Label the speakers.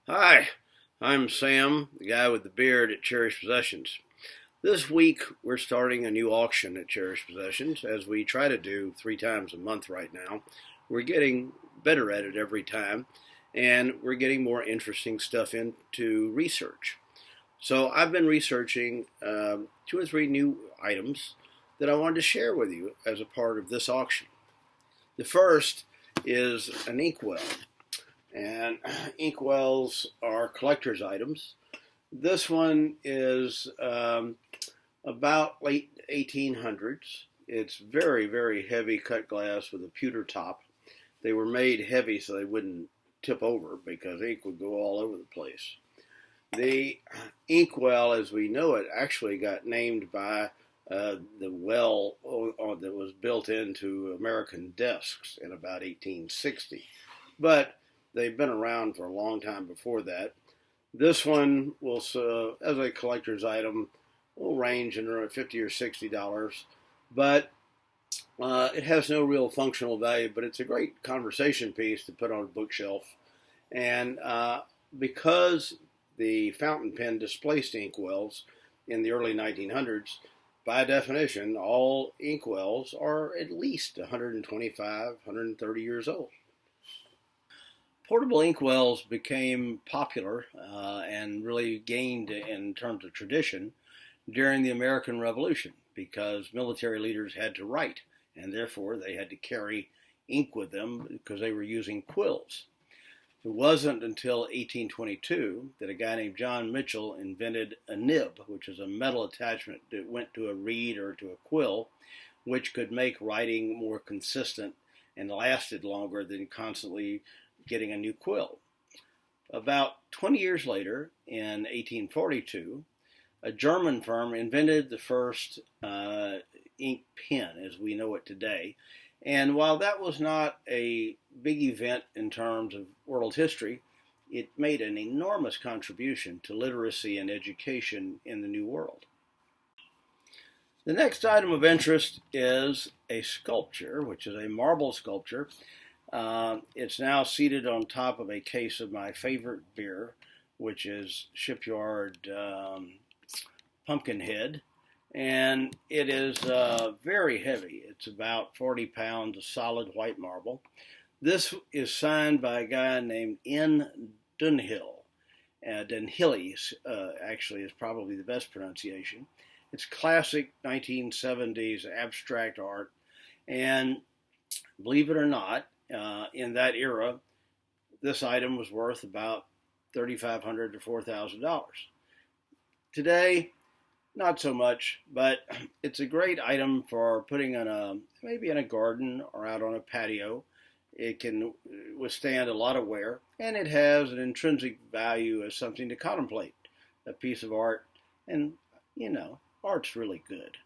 Speaker 1: Hi, I'm Sam, the guy with the beard at Cherished Possessions. This week, we're starting a new auction at Cherished Possessions, as we try to do 3 times a month right now. We're getting better at it every time, and we're getting more interesting stuff into research. So I've been researching 2 or 3 new items that I wanted to share with you as a part of this auction. The first is an inkwell. And inkwells are collector's items. This one is about late 1800s. It's very, very heavy cut glass with a pewter top. They were made heavy so they wouldn't tip over because ink would go all over the place. The inkwell, as we know it, actually got named by the well that was built into American desks in about 1860. But they've been around for a long time before that. This one will, as a collector's item, will range in around $50 or $60, but it has no real functional value. But it's a great conversation piece to put on a bookshelf, and because the fountain pen displaced inkwells in the early 1900s, by definition, all inkwells are at least 125, 130 years old. Portable inkwells became popular and really gained in terms of tradition during the American Revolution because military leaders had to write, and therefore they had to carry ink with them because they were using quills. It wasn't until 1822 that a guy named John Mitchell invented a nib, which is a metal attachment that went to a reed or to a quill, which could make writing more consistent and lasted longer than constantly getting a new quill. About 20 years later, in 1842, a German firm invented the first ink pen as we know it today. And while that was not a big event in terms of world history, it made an enormous contribution to literacy and education in the New World. The next item of interest is a sculpture, which is a marble sculpture. It's now seated on top of a case of my favorite beer, which is Shipyard Pumpkinhead. And it is very heavy. It's about 40 pounds of solid white marble. This is signed by a guy named N. Dunhill. Dunhilly, actually, is probably the best pronunciation. It's classic 1970s abstract art. And believe it or not, in that era, this item was worth about $3,500 to $4,000. Today, not so much, but it's a great item for putting maybe in a garden or out on a patio. It can withstand a lot of wear, and it has an intrinsic value as something to contemplate, a piece of art, and art's really good.